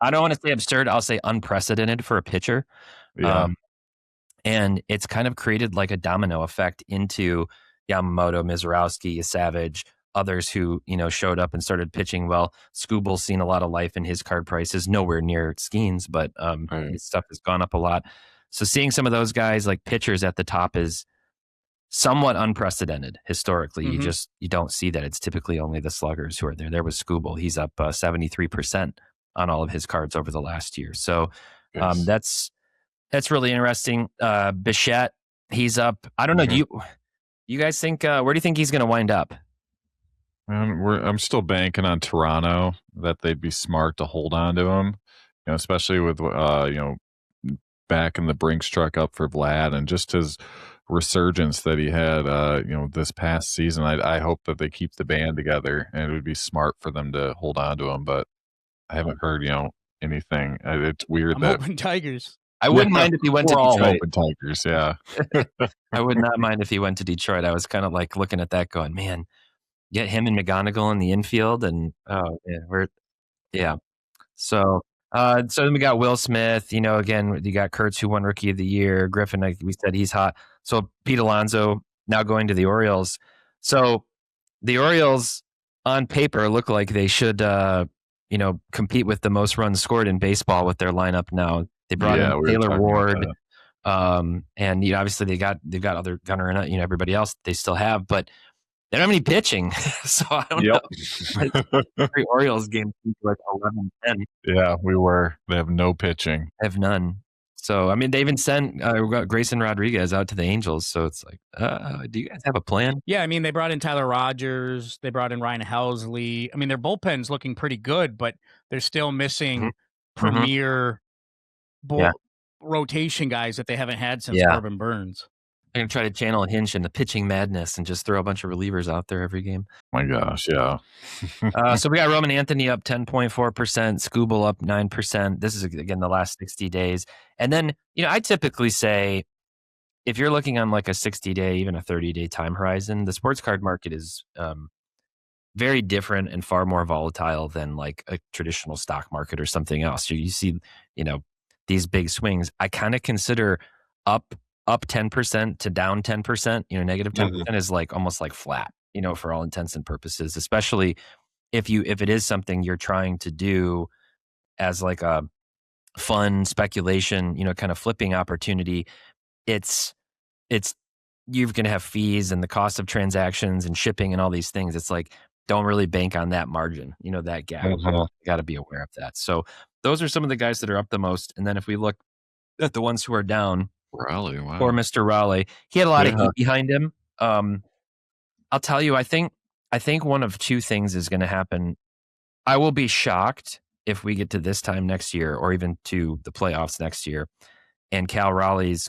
I don't want to say absurd. I'll say unprecedented for a pitcher. Yeah. And it's kind of created like a domino effect into Yamamoto, Mizorowski, Savage, others who, showed up and started pitching well. Scooble's seen a lot of life in his card prices, nowhere near Skeens, but his stuff has gone up a lot. So seeing some of those guys like pitchers at the top is somewhat unprecedented historically. Mm-hmm. You don't see that. It's typically only the sluggers who are there. There was Scooble. He's up 73% on all of his cards over the last year. So that's really interesting. Bichette, he's up. I don't know. Do you guys think, where do you think he's going to wind up? I'm still banking on Toronto, that they'd be smart to hold on to him, especially with, back in the Brinks truck up for Vlad and just his resurgence that he had, this past season. I hope that they keep the band together, and it would be smart for them to hold on to him. But I haven't heard, anything. It's weird I'm that hoping Tigers. I wouldn't mind if he went to we're all Detroit. hoping Tigers, yeah. I would not mind if he went to Detroit. I was kind of looking at that, going, man, get him and McGonigal in the infield, and So then we got Will Smith. Again, you got Kurtz, who won Rookie of the Year. Griffin, like we said, he's hot. So Pete Alonso now going to the Orioles. So the Orioles, on paper, look like they should, compete with the most runs scored in baseball with their lineup now. They brought in Taylor Ward, and obviously they got other Gunnar and everybody else they still have, but they don't have any pitching. So I don't know. Every Orioles game like 11-10. Yeah, they have no pitching. They have none. So, I mean, they even sent Grayson Rodriguez out to the Angels. So it's like, do you guys have a plan? Yeah, I mean, they brought in Tyler Rogers. They brought in Ryan Helsley. I mean, their bullpen's looking pretty good, but they're still missing premier rotation guys that they haven't had since Corbin Burns. They're going to try to channel Hinch into pitching madness and just throw a bunch of relievers out there every game. My gosh, yeah. So we got Roman Anthony up 10.4%, Skubal up 9%. This is, again, the last 60 days. And then, I typically say, if you're looking on like a 60-day, even a 30-day time horizon, the sports card market is very different and far more volatile than like a traditional stock market or something else. You see, these big swings. I kind of consider up 10% to down 10%, negative 10% is like almost like flat, for all intents and purposes, especially if it is something you're trying to do as like a fun speculation, kind of flipping opportunity. It's you're going to have fees and the cost of transactions and shipping and all these things. It's like, don't really bank on that margin, that gap. You got to be aware of that. So those are some of the guys that are up the most. And then if we look at the ones who are down, Raleigh, wow. Poor Mr. Raleigh. He had a lot of heat behind him. I'll tell you, I think one of two things is going to happen. I will be shocked if we get to this time next year or even to the playoffs next year and Cal Raleigh's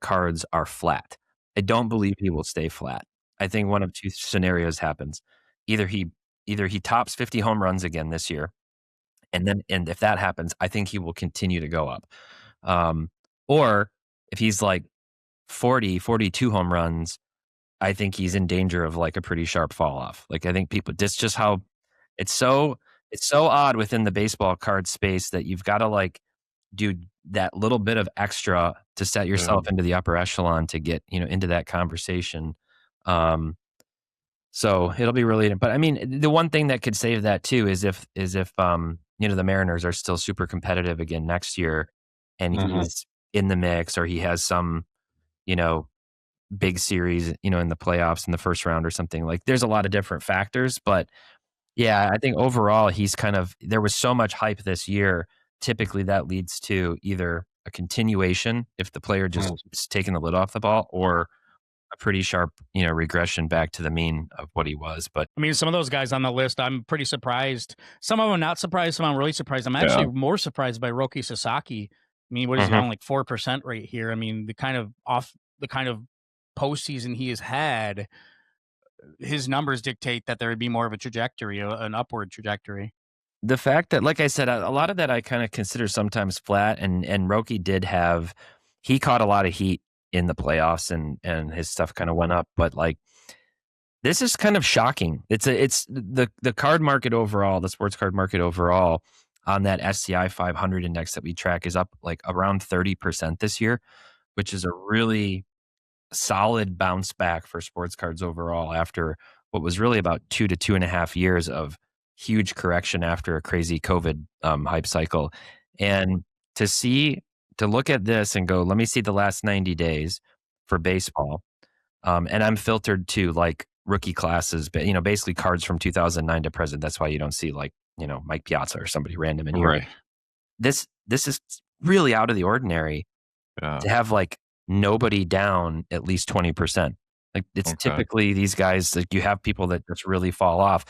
cards are flat. I don't believe he will stay flat. I think one of two scenarios happens. Either he tops 50 home runs again this year, and if that happens, I think he will continue to go up. Or if he's like 40, 42 home runs, I think he's in danger of like a pretty sharp fall off. Like I think that's just how it's so odd within the baseball card space that you've got to like do that little bit of extra to set yourself into the upper echelon to get, into that conversation. So it'll be really, but I mean, the one thing that could save that too is if the Mariners are still super competitive again next year and he's in the mix or he has some, big series, in the playoffs in the first round or something. Like there's a lot of different factors, but yeah, I think overall there was so much hype this year. Typically that leads to either a continuation if the player just keeps taking the lid off the ball or a pretty sharp, regression back to the mean of what he was. But I mean, some of those guys on the list, I'm pretty surprised. Some of them not surprised. Some of them really surprised. I'm actually more surprised by Roki Sasaki. I mean, what is he on like 4% right here? I mean, the kind of postseason he has had, his numbers dictate that there would be more of a trajectory, an upward trajectory. The fact that, like I said, a lot of that I kind of consider sometimes flat, and Roki he caught a lot of heat in the playoffs and his stuff kind of went up, but like this is kind of shocking. It's the card market overall, the sports card market overall on that SCI 500 index that we track is up like around 30% this year, which is a really solid bounce back for sports cards overall after what was really about 2 to 2.5 years of huge correction after a crazy COVID hype cycle. And to look at this and go, let me see the last 90 days for baseball. And I'm filtered to like rookie classes, but basically cards from 2009 to present. That's why you don't see like, Mike Piazza or somebody random in here. Right. This is really out of the ordinary to have like nobody down at least 20%. Like it's typically these guys, like you have people that just really fall off.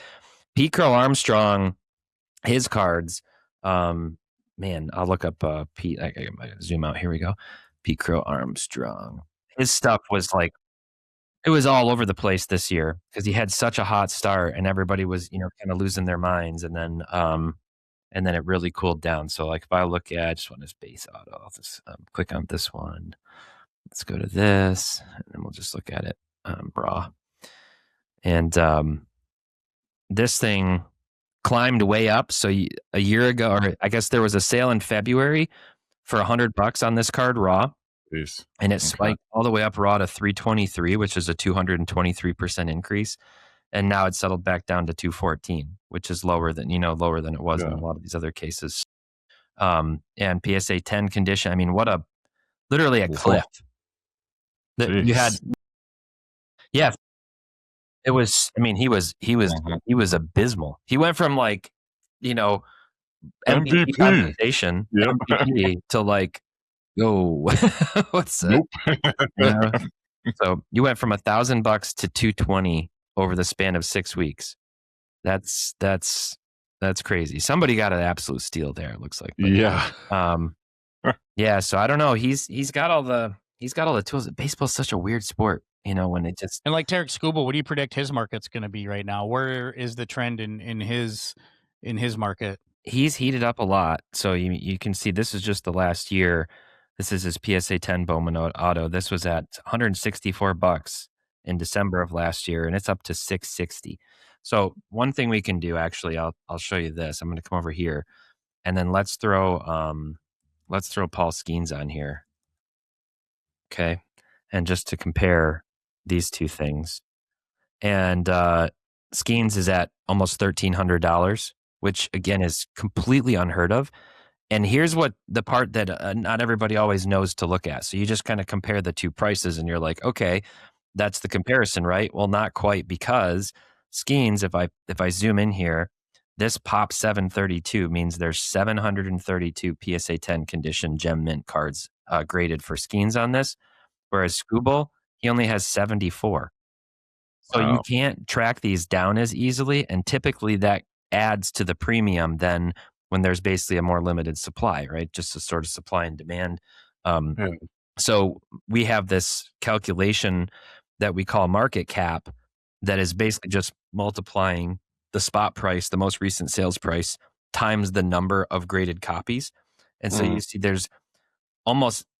Pete Crow Armstrong, his cards, man, I'll look up Pete. I might zoom out. Here we go. Pete Crow Armstrong. His stuff was like, it was all over the place this year because he had such a hot start and everybody was, kind of losing their minds. And then it really cooled down. So like if I look at, I just want his base auto, I'll just click on this one. Let's go to this and then we'll just look at it raw. And this thing climbed way up. So a year ago, or I guess there was a sale in February for $100 on this card raw. Jeez. And it spiked all the way up raw to 323, which is a 223% increase. And now it's settled back down to 214, which is lower than it was in a lot of these other cases. And PSA 10 condition. I mean, literally a cliff that you had. Yeah. It was, I mean, he was abysmal. He went from like, MVP conversation MVP to like Yo, what's that? Nope. So you went from $1,000 to $220 over the span of 6 weeks. That's crazy. Somebody got an absolute steal there. It looks like. But, yeah. Yeah. So I don't know. He's got all the tools. Baseball's such a weird sport, when it just. And like Tarek Skubal, what do you predict his market's going to be right now? Where is the trend in his market? He's heated up a lot. So you can see this is just the last year. This is his PSA 10 Bowman Auto. This was at $164 in December of last year, and it's up to $660. So one thing we can do, actually, I'll show you this. I'm going to come over here, and then let's throw Paul Skeens on here. Okay, and just to compare these two things, and Skeens is at almost $1,300, which again is completely unheard of. And here's what the part that not everybody always knows to look at. So you just kind of compare the two prices and you're like, okay, that's the comparison, right? Well, not quite, because Skeens, if I zoom in here, this pop 732 means there's 732 PSA 10 condition gem mint cards graded for Skeens on this, whereas Skubal, he only has 74. So you can't track these down as easily, and typically that adds to the premium then when there's basically a more limited supply, right? Just a sort of supply and demand. So we have this calculation that we call market cap that is basically just multiplying the spot price, the most recent sales price, times the number of graded copies. And so you see there's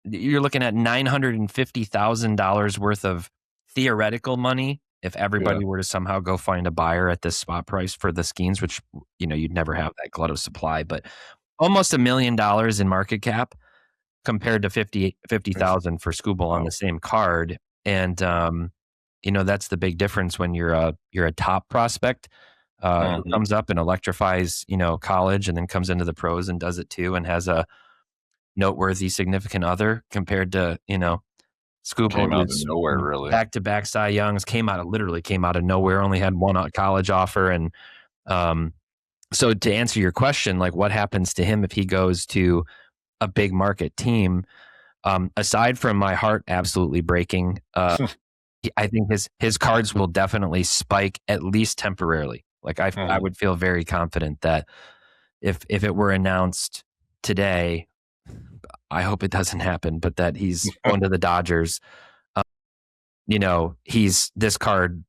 you're looking at $950,000 worth of theoretical money if everybody were to somehow go find a buyer at this spot price for the Skeens, which, you'd never have that glut of supply, but almost $1 million in market cap compared to 50,000 for Skubal on the same card. And, that's the big difference when you're a top prospect who comes up and electrifies, college, and then comes into the pros and does it too, and has a noteworthy significant other, compared to, Skubal came out of nowhere, really. Back-to-back Cy Youngs came out of nowhere, only had one college offer. And so to answer your question, like what happens to him if he goes to a big market team, aside from my heart absolutely breaking, I think his cards will definitely spike, at least temporarily. Like I would feel very confident that if it were announced today, I hope it doesn't happen, but that he's going to the Dodgers, this card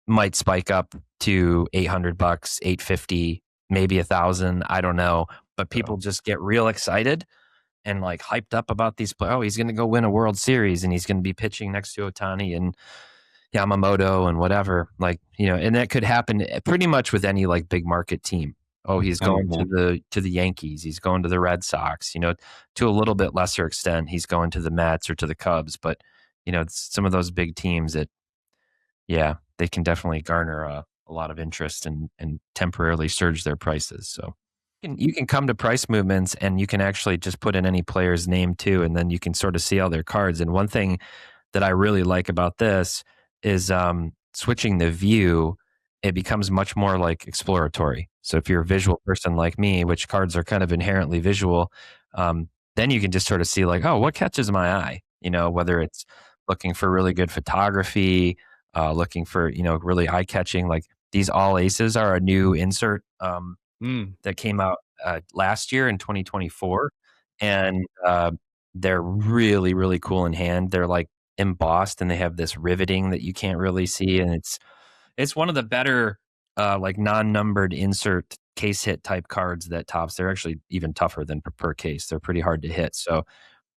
might spike up to $800, $850, maybe $1,000. I don't know, but people just get real excited and like hyped up about these players. Oh, he's going to go win a World Series and he's going to be pitching next to Ohtani and Yamamoto and whatever. Like, and that could happen pretty much with any like big market team. Oh, he's going to the Yankees. He's going to the Red Sox. To a little bit lesser extent, he's going to the Mets or to the Cubs. But some of those big teams that, they can definitely garner a lot of interest and temporarily surge their prices. So you can come to price movements, and you can actually just put in any player's name too, and then you can sort of see all their cards. And one thing that I really like about this is switching the view. It becomes much more like exploratory. So if you're a visual person like me, which cards are kind of inherently visual, then you can just sort of see like, oh, what catches my eye? Whether it's looking for really good photography, looking for, really eye-catching, like these all aces are a new insert that came out last year in 2024. And they're really, really cool in hand. They're like embossed, and they have this riveting that you can't really see. And it's one of the better like non-numbered insert case hit type cards that Topps. They're actually even tougher than per case. They're pretty hard to hit. So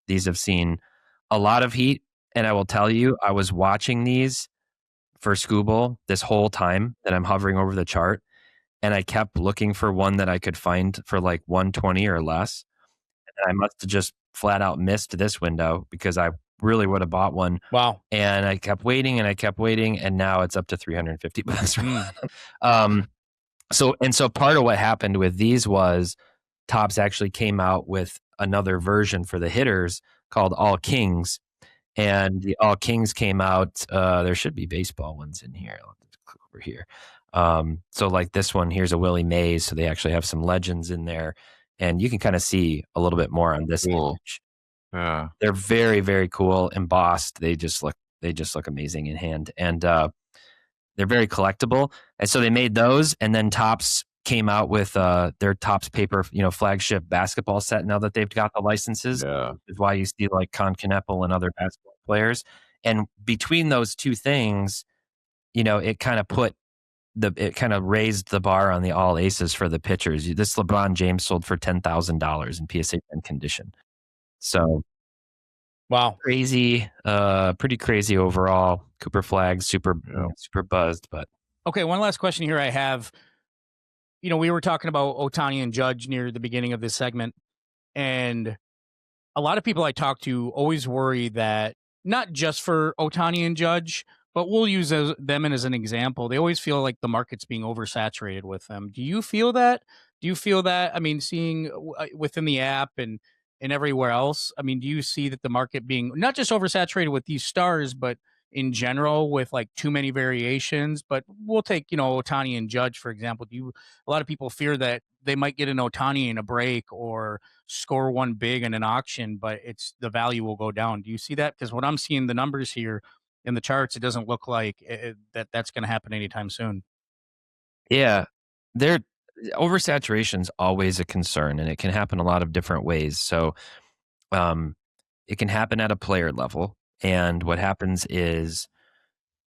these have seen a lot of heat. And I will tell you, I was watching these for Skubal this whole time that I'm hovering over the chart, and I kept looking for one that I could find for like 120 or less. And I must have just flat out missed this window, because I really would have bought one. Wow. And I kept waiting, and now it's up to $350. So part of what happened with these was Topps actually came out with another version for the hitters called All Kings. And the All Kings came out, there should be baseball ones in here. I'll just click over here. So like this one, here's a Willie Mays. So they actually have some legends in there, and you can kind of see a little bit more on this image. Yeah. They're very, very cool, embossed. They just look amazing in hand, and they're very collectible. And so they made those, and then Topps came out with their Topps paper, flagship basketball set. Now that they've got the licenses, is why you see like Con Kneppel and other basketball players. And between those two things, it kind of raised the bar on the all aces for the pitchers. This LeBron James sold for $10,000 in PSA 10 condition. So, wow, crazy, pretty crazy overall. Cooper Flag, super buzzed. But okay, one last question here I have. We were talking about Ohtani and Judge near the beginning of this segment, and a lot of people I talk to always worry that, not just for Ohtani and Judge, but we'll use them as an example. They always feel like the market's being oversaturated with them. Do you feel that? I mean, seeing within the app and everywhere else, I mean, do you see that the market being not just oversaturated with these stars, but in general with like too many variations? But we'll take, Ohtani and Judge, for example. A lot of people fear that they might get an Ohtani in a break or score one big in an auction, but the value will go down. Do you see that? Because when I'm seeing the numbers here in the charts, it doesn't look like that's going to happen anytime soon. Yeah, oversaturation is always a concern, and it can happen a lot of different ways. So it can happen at a player level. And what happens is,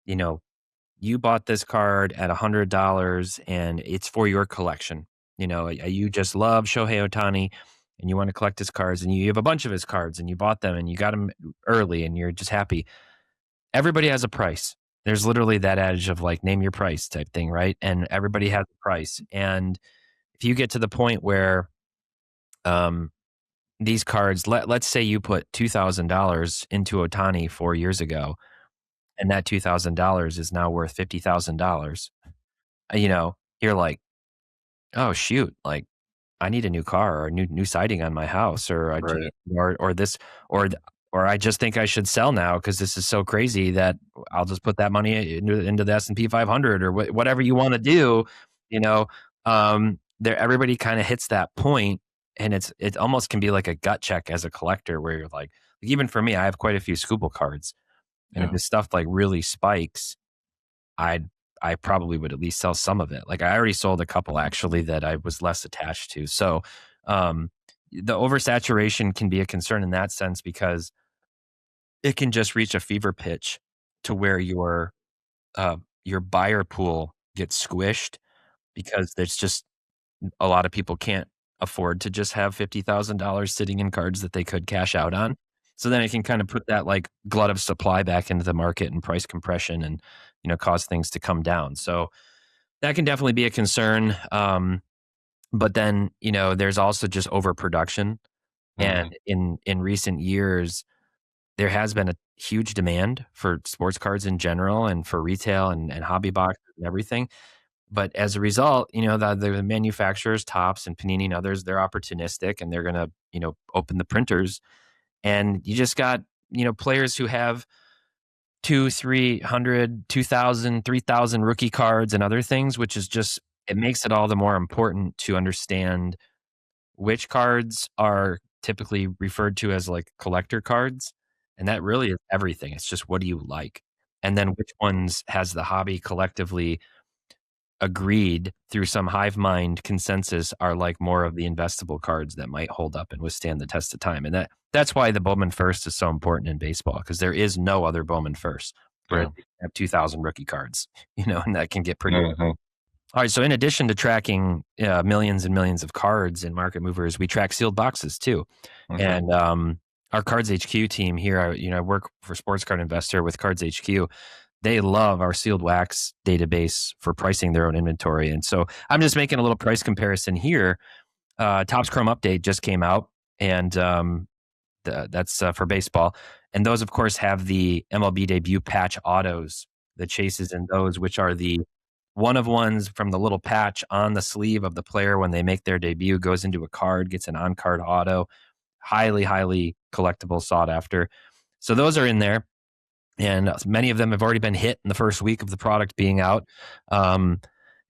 you bought this card at $100 and it's for your collection. You just love Shohei Ohtani and you want to collect his cards, and you have a bunch of his cards and you bought them and you got them early and you're just happy. Everybody has a price. There's literally that adage of like, name your price type thing, right? And everybody has a price. And if you get to the point where these cards, let's say you put $2,000 into Ohtani 4 years ago, and that $2,000 is now worth $50,000. You're like, oh shoot, like I need a new car or a new siding on my house, or or I just think I should sell now because this is so crazy that I'll just put that money into the S&P 500 or whatever you want to do. Everybody kind of hits that point. And it almost can be like a gut check as a collector, where you're like even for me, I have quite a few Scooble cards, and if this stuff like really spikes, I probably would at least sell some of it. Like I already sold a couple actually that I was less attached to. So the oversaturation can be a concern in that sense, because it can just reach a fever pitch to where your buyer pool gets squished, because there's just a lot of people can't afford to just have $50,000 sitting in cards that they could cash out on. So then it can kind of put that like glut of supply back into the market and price compression, and cause things to come down. So that can definitely be a concern. But then there's also just overproduction, and in recent years there has been a huge demand for sports cards in general, and for retail and hobby boxes and everything. But as a result, the manufacturers, Topps and Panini and others, they're opportunistic, and they're going to, open the printers. And you just got, players who have 200, 300, 2,000, 3,000 rookie cards and other things, which is just, it makes it all the more important to understand which cards are typically referred to as like collector cards. And that really is everything. It's just, what do you like? And then which ones has the hobby collectively agreed through some hive mind consensus are like more of the investable cards that might hold up and withstand the test of time. And that's why the Bowman First is so important in baseball, because there is no other Bowman First where you have 2,000 rookie cards, and that can get pretty. All right. So in addition to tracking millions and millions of cards in Market Movers, we track sealed boxes too. And our Cards HQ team here, I work for Sports Card Investor with Cards HQ. They love our sealed wax database for pricing their own inventory. And so I'm just making a little price comparison here. Topps Chrome Update just came out, and that's for baseball. And those, of course, have the MLB debut patch autos, the chases in those, which are the one-of-ones from the little patch on the sleeve of the player when they make their debut, goes into a card, gets an on-card auto. Highly, highly collectible, sought after. So those are in there. And many of them have already been hit in the first week of the product being out.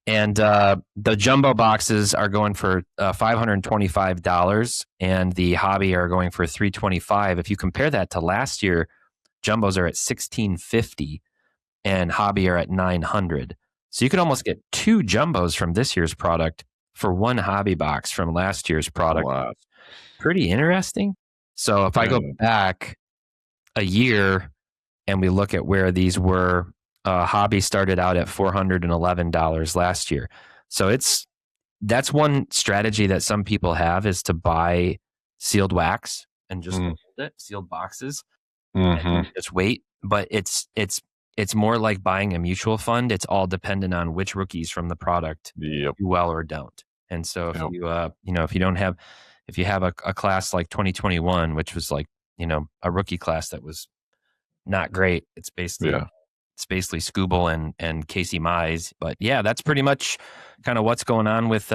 And the jumbo boxes are going for $525, and the hobby are going for $325. If you compare that to last year, jumbos are at $1,650 and hobby are at $900. So you could almost get 2 jumbos from this year's product for 1 hobby box from last year's product. Wow. Pretty interesting. So if I go back a year and we look at where these were, hobby started out at $411 last year. So that's one strategy that some people have, is to buy sealed wax and just hold it, sealed boxes, and just wait. But it's more like buying a mutual fund. It's all dependent on which rookies from the product do well or don't. And so if if you have a class like 2021, which was like, a rookie class that was not great, it's basically Scooble and Casey Mize. But yeah, that's pretty much kind of what's going on with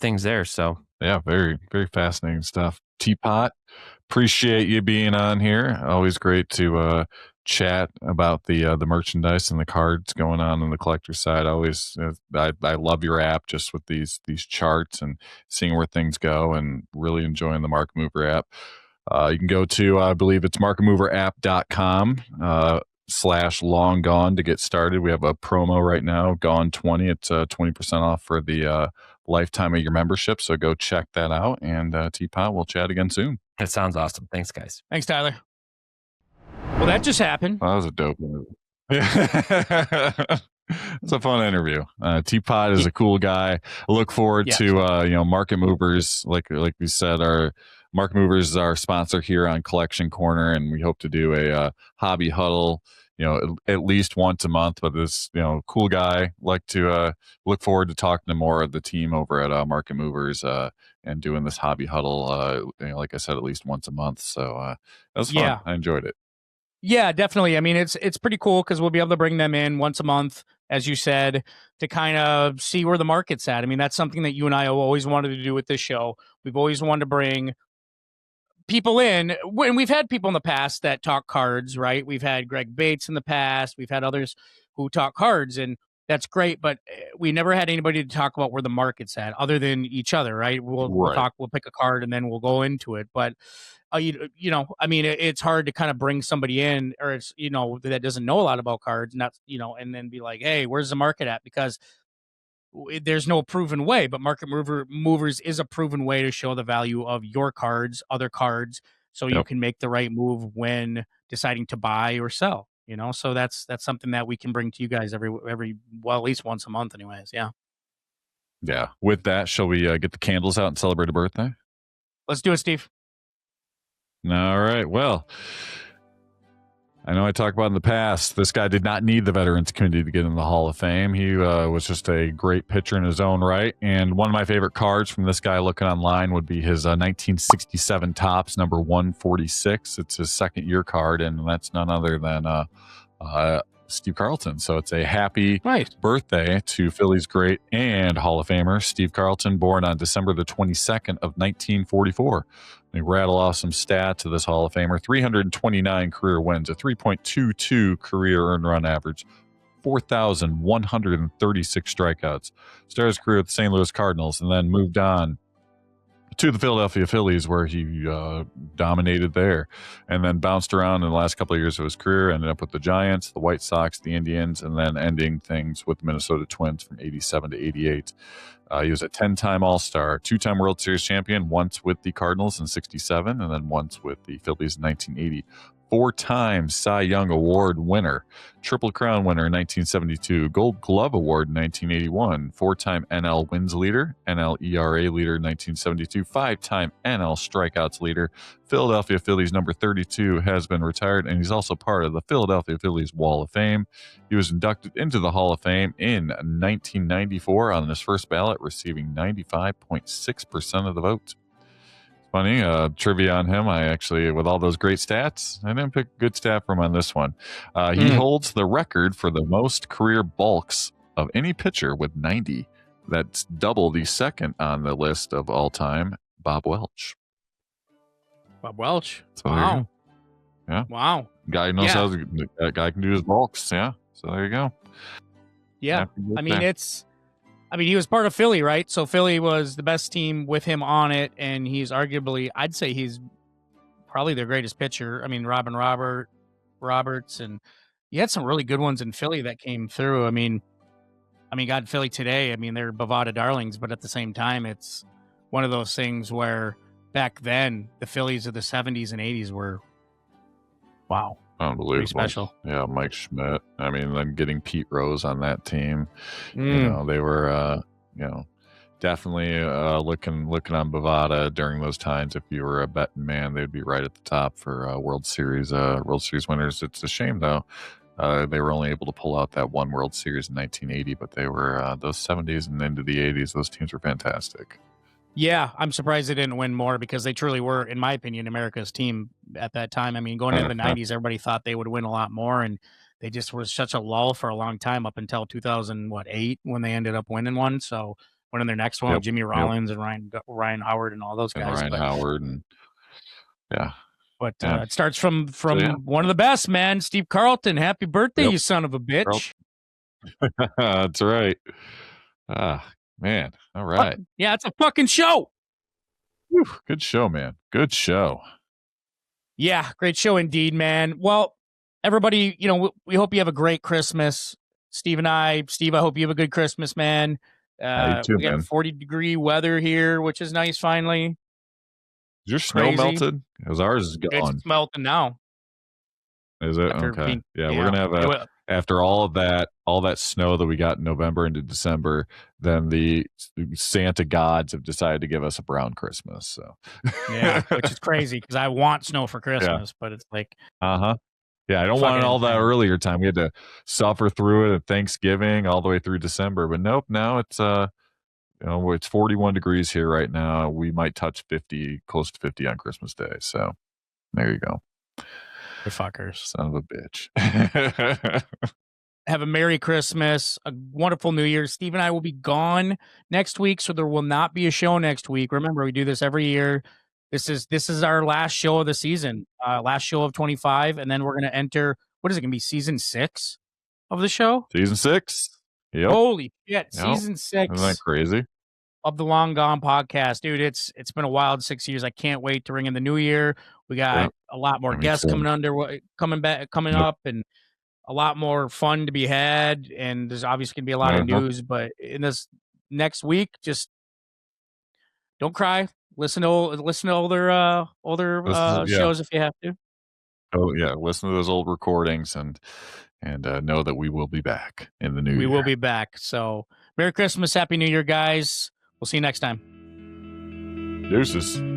things there. So yeah, very, very fascinating stuff. Teapot, appreciate you being on here. Always great to chat about the merchandise and the cards going on the collector side. Always, I love your app, just with these charts and seeing where things go, and really enjoying the Market Mover app. You can go to, I believe it's marketmoverapp.com /long gone to get started. We have a promo right now, Gone 20. It's 20% off for the lifetime of your membership. So go check that out. And Teapot, we'll chat again soon. That sounds awesome. Thanks, guys. Thanks, Tyler. Well, that just happened. That was a dope interview. It's a fun interview. Teapot is a cool guy. I look forward to Market Movers. Like we said, our Market Movers is our sponsor here on Collection Corner, and we hope to do a hobby huddle, at least once a month. But this, cool guy. Like to look forward to talking to more of the team over at Market Movers and doing this hobby huddle. Like I said, at least once a month. So that was fun. I enjoyed it. Yeah, definitely. I mean, it's pretty cool because we'll be able to bring them in once a month, as you said, to kind of see where the market's at. I mean, that's something that you and I have always wanted to do with this show. We've always wanted to bring people in. When we've had people in the past that talk cards, right? We've had Greg Bates in the past. We've had others who talk cards, and that's great. But we never had anybody to talk about where the market's at, other than each other, right? We'll talk. We'll pick a card, and then we'll go into it. But I mean, it's hard to kind of bring somebody in, or it's, that doesn't know a lot about cards, not, and then be like, hey, where's the market at? Because there's no proven way, but Market Movers is a proven way to show the value of your cards, other cards, so you can make the right move when deciding to buy or sell, so that's something that we can bring to you guys every at least once a month anyways. Yeah. With that, shall we get the candles out and celebrate a birthday? Let's do it, Steve. All right. Well, I know I talked about in the past, this guy did not need the Veterans Committee to get in the Hall of Fame. He was just a great pitcher in his own right. And one of my favorite cards from this guy looking online would be his 1967 Topps number 146. It's his second year card, and that's none other than Steve Carlton. So it's a happy birthday to Phillies great and Hall of Famer Steve Carlton, born on December the 22nd of 1944. Let me rattle off some stats of this Hall of Famer. 329 career wins, a 3.22 career earned run average, 4,136 strikeouts. Started his career with the St. Louis Cardinals and then moved on to the Philadelphia Phillies, where he dominated there, and then bounced around in the last couple of years of his career. Ended up with the Giants, the White Sox, the Indians, and then ending things with the Minnesota Twins from 87 to 88. He was a 10-time All-Star, 2-time World Series champion, once with the Cardinals in 67, and then once with the Phillies in 1980. 4-time Cy Young Award winner, Triple Crown winner in 1972, Gold Glove Award in 1981, 4-time NL wins leader, NL ERA leader in 1972, 5-time NL strikeouts leader. Philadelphia Phillies number 32 has been retired, and he's also part of the Philadelphia Phillies Wall of Fame. He was inducted into the Hall of Fame in 1994 on his first ballot, receiving 95.6% of the vote. Funny trivia on him. I actually, with all those great stats, I didn't pick a good stat from him on this one. He holds the record for the most career balks of any pitcher with 90. That's double the second on the list of all time, Bob Welch. Bob Welch. So wow. Yeah. Wow. Guy knows how that guy can do his balks. Yeah. So there you go. Yeah. I mean, he was part of Philly, right? So Philly was the best team with him on it, and he's arguably, I'd say he's probably their greatest pitcher. I mean, Roberts, and you had some really good ones in Philly that came through. I mean, God, Philly today, I mean, they're Bovada darlings, but at the same time, it's one of those things where back then, the Phillies of the 70s and 80s were, wow. Unbelievable. Pretty special. Yeah, Mike Schmidt. I mean, then getting Pete Rose on that team. Mm. You know, they were, definitely looking on Bovada during those times. If you were a betting man, they'd be right at the top for World Series winners. It's a shame though. They were only able to pull out that one World Series in 1980, but they were those 70s and into the 80s. Those teams were fantastic. Yeah, I'm surprised they didn't win more because they truly were, in my opinion, America's team at that time. I mean, going into the 90s, everybody thought they would win a lot more, and they just were such a lull for a long time up until 2008 when they ended up winning one. So winning their next one with Jimmy Rollins and Ryan Howard and all those guys. Howard and yeah. But it starts from one of the best, man, Steve Carlton. Happy birthday, you son of a bitch. That's right. Man. All right. Yeah, it's a fucking show. Whew, good show, man. Good show. Yeah, great show indeed, man. Well, everybody, we hope you have a great Christmas. Steve, I hope you have a good Christmas, man. You too, we got 40-degree weather here, which is nice finally. Is your snow melted? Because ours is gone. It's melting now. Is it? Okay. We're going to have after all that snow that we got in November into December, then the Santa gods have decided to give us a brown Christmas. So yeah, which is crazy because I want snow for Christmas, but it's like, yeah, I don't want it all that earlier time. We had to suffer through it at Thanksgiving all the way through December, but nope. Now it's it's 41 degrees here right now. We might touch 50, close to 50 on Christmas Day. So there you go. You fuckers. Son of a bitch. Have a Merry Christmas, a wonderful New Year. Steve and I will be gone next week, so there will not be a show next week. Remember, we do this every year. This is our last show of the season, last show of 25, and then we're going to enter, what is it going to be, season 6 of the show? Season 6? Yep. Holy shit, season 6. Isn't that crazy? Of the Long Gone podcast. Dude, it's been a wild 6 years. I can't wait to ring in the new year. We got a lot more guests coming up, and a lot more fun to be had. And there's obviously going to be a lot of news. But in this next week, just don't cry. Listen to older shows if you have to. Oh yeah, listen to those old recordings and know that we will be back in the new year. We will be back. So Merry Christmas, Happy New Year, guys. We'll see you next time. Deuces.